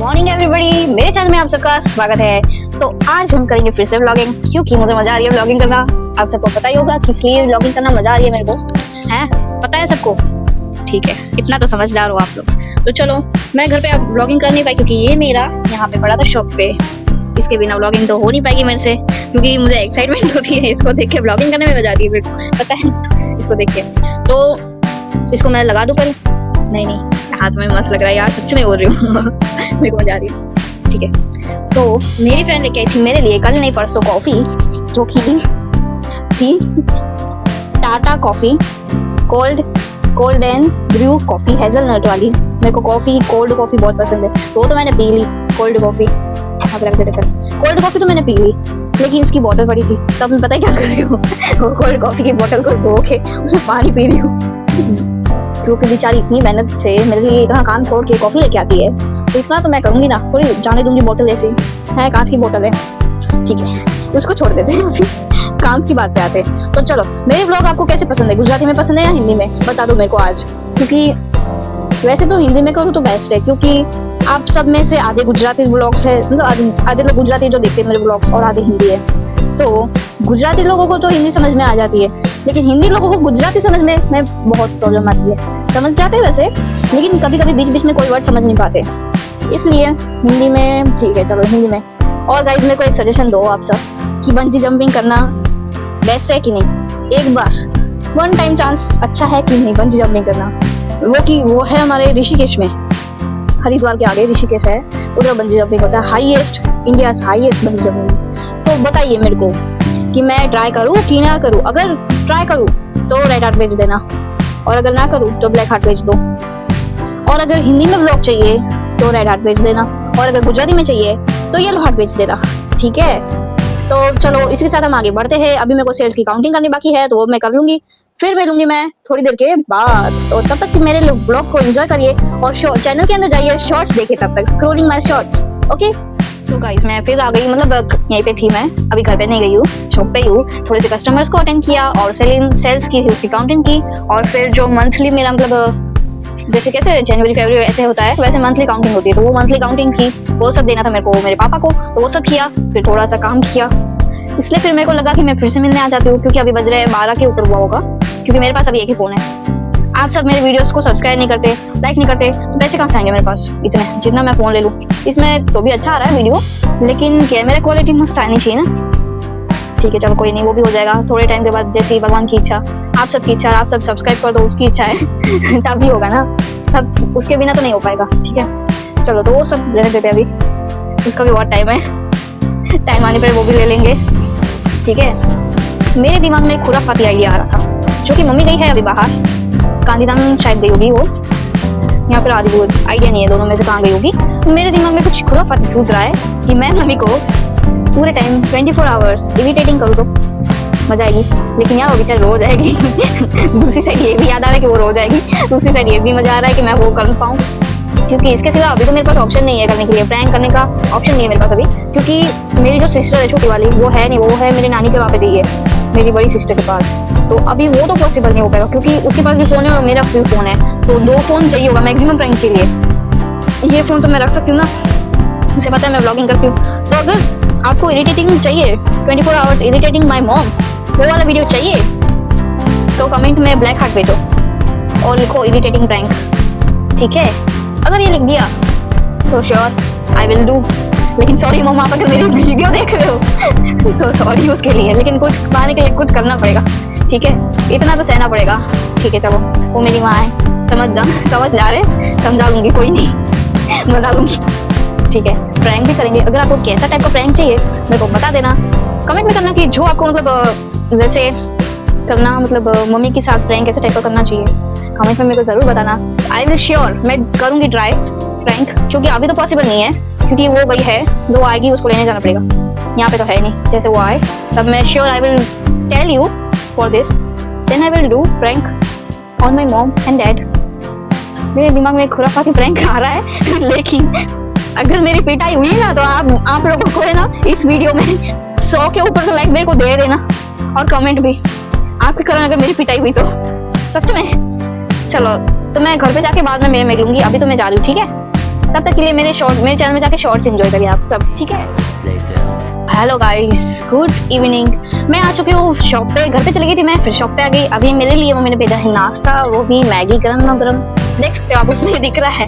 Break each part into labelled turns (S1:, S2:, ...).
S1: Morning everybody, मेरे channel में आप सबका स्वागत है। तो आज हम करेंगे फिर से व्लॉगिंग, क्योंकि मुझे मजा आ रही है व्लॉगिंग करना। आप सबको पता ही होगा किस लिए व्लॉगिंग करना मजा आ रही है मेरे को, है पता है सबको? ठीक है, इतना तो समझदार हो आप लोग। तो चलो, मैं घर पे अब व्लॉगिंग कर नहीं पाई क्योंकि ये मेरा यहाँ पे पड़ा था शॉप पे। इसके बिना व्लॉगिंग तो हो नहीं पाएगी मेरे से, क्योंकि मुझे एक्साइटमेंट होती है इसको देख के, व्लॉगिंग करने में मजा आती है मेरे को, पता है इसको देख के। तो इसको मैं लगा दूं पहले। नहीं, हाथ में मस्त लग रहा है यार, सच में बोल रही हूँ मेरे को मजा आ रही है। ठीक है, तो मेरी फ्रेंड लेके आई थी मेरे लिए कल नहीं परसों कॉफ़ी, जो कि थी Tata coffee cold and brew coffee, hazelnut वाली। मेरे को कोल्ड कॉफ़ी बहुत पसंद है, तो वो तो मैंने पी ली। कोल्ड कॉफ़ी कोल्ड कॉफ़ी तो मैंने पी ली, लेकिन इसकी बोतल पड़ी थी। तब मैं पता है क्या कर रही हूँ कोल्ड कॉफ़ी की बोतल को धो के उसमें पानी पी रही हूँ क्योंकि बेचारी इतनी मेहनत से मेरे लिए इतना काम छोड़ के कॉफ़ी लेके आती है, तो इतना तो मैं करूँगी ना, थोड़ी जाने दूंगी। बोतल ऐसी है, कांच की बोतल है, ठीक है, उसको छोड़ देते हैं। अभी काम की बात पे आते हैं। तो चलो, मेरे व्लॉग आपको कैसे पसंद है, गुजराती में पसंद है या हिंदी में, बता दो मेरे को आज। क्योंकि वैसे तो हिंदी में करूँ तो बेस्ट है, क्योंकि आप सब में से आधे गुजराती व्लॉग्स है, मतलब आधे लोग गुजराती जो देखते हैं मेरे व्लॉग्स, और आधे हिंदी है। तो गुजराती लोगों को तो हिंदी समझ में आ जाती है, लेकिन हिंदी लोगों को गुजराती समझ में बहुत प्रॉब्लम आती है। समझ जाते हैं वैसे, लेकिन कभी कभी बीच बीच में कोई वर्ड समझ नहीं पाते, इसलिए हिंदी में ठीक है। चलो हिंदी में। और गाइस, मेरे को एक सजेशन दो आप सब कि बंजी जंपिंग करना बेस्ट है कि नहीं। एक बार वन टाइम चांस अच्छा है कि नहीं बंजी जंपिंग करना। वो है हमारे ऋषिकेश में, हरिद्वार के आगे ऋषिकेश है, उधर बंजी जंपिंग होता है, highest, India highest bungee jumping. तो बताइए मेरे को कि मैं ट्राई करूँ कि ना करूँ। अगर ट्राई करूँ तो रेड हार्ट भेज देना, और अगर ना करूँ तो ब्लैक हार्ट भेज दो। और अगर हिंदी में व्लॉग चाहिए तो रेड हार्ट भेज देना, और अगर गुजराती में चाहिए तो येलो हार्ट भेज देना, ठीक है। तो चलो, इसके साथ हम आगे बढ़ते हैं। अभी मेरे को सेल्स की काउंटिंग करनी बाकी है, तो वो मैं कर लूंगी, फिर मिलूंगी मैं थोड़ी देर के बाद। तो तब तक मेरे ब्लॉग को एंजॉय करिए और चैनल के अंदर जाइए, शॉर्ट्स देखिए, तब तक scrolling my shorts. Okay, so guys, मैं फिर आ गई, मतलब यहीं पे थी मैं, अभी घर पे नहीं गई हूँ, शॉप पे ही हूँ। थोड़े से कस्टमर्स को अटेंड किया और सेल्स की काउंटिंग की, और फिर जो मंथली मेरा, मतलब जैसे कैसे जनवरी फरवरी ऐसे होता है, वैसे मंथली काउंटिंग होती है, तो वो मंथली काउंटिंग की, वो सब देना था मेरे को, मेरे पापा को, तो वो सब किया। फिर थोड़ा सा काम किया, इसलिए फिर मेरे को लगा कि मैं फिर से मिलने आ जाती हूँ, क्योंकि अभी बज रहे हैं 12 के ऊपर हुआ होगा, क्योंकि मेरे पास अभी एक ही फोन है। आप सब मेरे वीडियोस को सब्सक्राइब नहीं करते, लाइक नहीं करते, तो पैसे कहाँ से आएंगे मेरे पास इतने, जितना मैं फोन ले लूँ। इसमें तो भी अच्छा आ रहा है वीडियो, लेकिन कैमरा क्वालिटी मस्त आनी चाहिए ना। ठीक है, चलो कोई नहीं, वो भी हो जाएगा थोड़े टाइम के बाद, जैसी भगवान की इच्छा, आप सबकी इच्छा, आप सब सब्सक्राइब कर दो, उसकी इच्छा है तब भी होगा ना, तब उसके बिना तो नहीं हो पाएगा। ठीक है, चलो, तो वो सब रहने देते अभी, उसका भी बहुत टाइम है, टाइम आने पर वो भी ले लेंगे। ठीक है, मेरे दिमाग में एक खुराफाती आइडिया आ रहा था, जो कि मम्मी गई है अभी बाहर, गांधीधाम शायद गई होगी वो, यहाँ पर आदि, वो आइडिया नहीं है दोनों में से कहाँ गई होगी। तो मेरे दिमाग में कुछ खुराफाती सूझ रहा है कि मैं मम्मी को पूरे टाइम 24 आवर्स इरिटेटिंग करूँ तो मजा आएगी। लेकिन यार वो बेचारी रोज आएगी दूसरी साइड ये भी याद आ रहा है कि वो रोज आएगी, दूसरी साइड ये भी मजा आ रहा है कि मैं वो कर पाऊँ, क्योंकि इसके सिवा अभी तो मेरे पास ऑप्शन नहीं है करने के लिए, प्रैंक करने का ऑप्शन नहीं है मेरे पास अभी, क्योंकि मेरी जो सिस्टर है छोटी वाली, वो है नहीं, वो है मेरी नानी के वहाँ पे गई है, मेरी बड़ी सिस्टर के पास। तो अभी वो तो पॉसिबल नहीं हो पाएगा, क्योंकि उसके पास भी फ़ोन है और मेरा भी फ़ोन है, तो 2 फ़ोन चाहिए होगा मैक्सिमम प्रैंक के लिए। ये फ़ोन तो मैं रख सकती हूँ ना, मुझे पता है मैं व्लॉगिंग करती हूँ। तो अगर आपको इरिटेटिंग चाहिए, 24 आवर्स इरिटेटिंग माई मॉम, वो वाला वीडियो चाहिए, तो कमेंट में ब्लैक हार्ट भेजो और लिखो इरिटेटिंग प्रैंक, ठीक है। अगर ये लिख दिया तो श्योर आई विल डू। लेकिन सॉरी मम्मा, आप अगर मेरी वीडियो देख रहे हो तो सॉरी उसके लिए, लेकिन कुछ पाने के लिए कुछ करना पड़ेगा, ठीक है, इतना तो सहना पड़ेगा। ठीक है, चलो, वो मेरी माँ है, समझ जा रहे, समझा लूंगी, कोई नहीं बता लूंगी। ठीक है, प्रैंक भी करेंगे। अगर आपको कैसा टाइप का प्रैंक चाहिए मेरे को बता देना, कमेंट में करना कि जो आपको मतलब वैसे करना, मतलब मम्मी के साथ प्रैंक कैसे टाइप का करना चाहिए, कमेंट में मेरे को जरूर बताना। आई विल श्योर, मैं करूँगी ट्राई प्रैंक, क्योंकि अभी तो पॉसिबल नहीं है, क्योंकि वो गई है, जो आएगी उसको लेने जाना पड़ेगा, यहाँ पे तो है नहीं। जैसे वो आए तब मैं sure I will tell you for this, then I will do prank on my mom and dad. मेरे दिमाग में एक खुराफाती प्रैंक आ रहा है लेकिन अगर मेरी पिटाई हुई ना, तो आप लोगों को है ना इस वीडियो में 100 के ऊपर तो लाइक मेरे को दे देना, और कमेंट भी आपके कारण अगर मेरी पिटाई हुई तो, सच में। चलो, तो मैं घर पे जाके बाद में मिलूंगी, अभी तो मैं जा रही हूँ, ठीक है। तब तक के लिए मेरे चैनल में जाके शॉर्ट्स एंजॉय करिए आप सब, ठीक है। Hello guys, good evening. मैं आ चुकी हूँ शॉप पे, घर पे चली गई थी मैं, फिर शॉप पे आ गई। अभी मेरे लिए मम्मी ने भेजा है नाश्ता, वो भी मैगी गरम गरम, देख सकते हो आप, उसमें दिख रहा है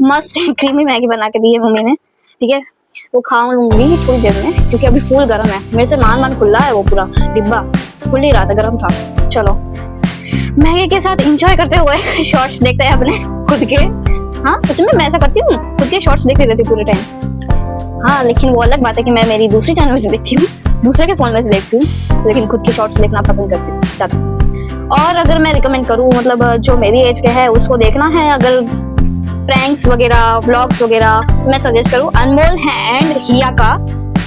S1: मस्त क्रीमी मैगी बना के दी है मम्मी ने, ठीक है। वो खा लूंगी थोड़ी देर में, क्योंकि अभी फुल गर्म है, मेरे से मान खुला है, वो पूरा डिब्बा खुल ही रहा था, गर्म था। चलो मैगी के साथ एंजॉय करते हुए शॉर्ट्स देखते हैं अपने खुद के। हाँ सच में मैं ऐसा करती हूँ, खुद के शॉर्ट्स देख लेती हूँ पूरे टाइम। हाँ लेकिन वो अलग बात है कि मैं मेरी दूसरी चैनल से देखती हूँ, दूसरे के फोन में से देखती हूँ, लेकिन खुद के शॉर्ट्स देखना पसंद करती हूँ ज्यादा। और अगर मैं रिकमेंड करूँ, मतलब जो मेरी एज के है उसको देखना है, अगर प्रैंक्स वगैरह व्लॉग्स वगैरह, मैं सजेस्ट करूँ अनमोल है एंड हिया का,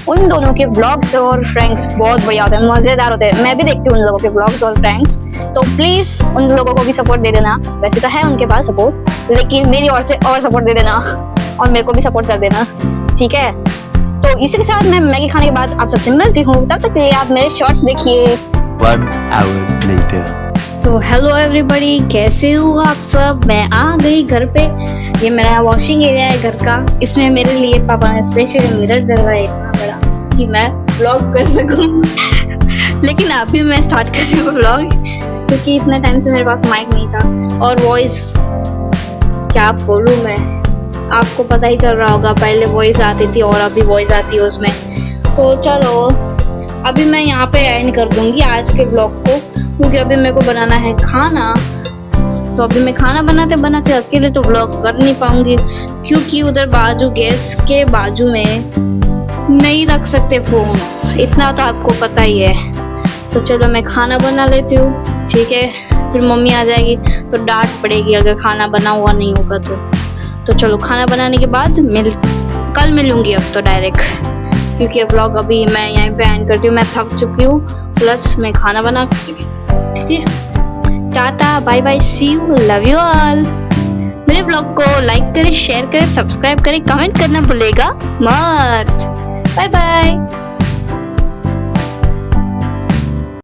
S1: उन दोनों के व्लॉग्स और प्रैंक्स बहुत बढ़िया होते हैं, मजेदार होते हैं। मैं भी देखती हूँ उन लोगों के व्लॉग्स और प्रैंक्स, तो प्लीज उन लोगों को भी सपोर्ट दे देना। वैसे तो है उनके पास सपोर्ट, लेकिन मेरी ओर से और सपोर्ट दे देना और मेरे को भी सपोर्ट कर देना, ठीक है। तो इसी के साथ मैं मैगी खाने के बाद आप सबसे मिलती हूँ, तब तक के लिए आप मेरे शॉर्ट्स देखिए।
S2: 1 hour later.
S1: So hello everybody, कैसे हो आप सब। मैं आ गई घर पे, ये मेरा वॉशिंग एरिया है घर का। इसमें मेरे लिए पापा ने स्पेशल मिरर डलवाया इतना बड़ा कि मैं व्लॉग कर सकूं लेकिन अभी मैं स्टार्ट कर रही हूँ व्लॉग, क्योंकि इतने टाइम से मेरे पास माइक नहीं था। और वॉइस क्या बोलूँ मैं, आपको पता ही चल रहा होगा, पहले वॉइस आती थी और अभी वॉइस आती है उसमें। तो चलो अभी मैं यहाँ पे एंड कर दूंगी आज के व्लॉग को, क्योंकि अभी मेरे को बनाना है खाना। तो अभी मैं खाना बनाते बनाते अकेले तो व्लॉग कर नहीं पाऊंगी, क्योंकि उधर बाजू गैस के बाजू में नहीं रख सकते फोन, इतना तो आपको पता ही है। तो चलो मैं खाना बना लेती हूँ, ठीक है। फिर मम्मी आ जाएगी तो डांट पड़ेगी अगर खाना बना हुआ नहीं होगा तो चलो खाना बनाने के बाद कल मिलूंगी अब तो डायरेक्ट, क्योंकि व्लॉग अभी मैं यहीं पे एंड करती हूँ। मैं थक चुकी हूँ, प्लस मैं खाना बना चुकी हूँ, ठीक है। Tata bye bye, see you, love you all. मेरे ब्लॉग को लाइक करें, शेयर करें, सब्सक्राइब करें, कमेंट करना भूलेगा मत। Bye bye.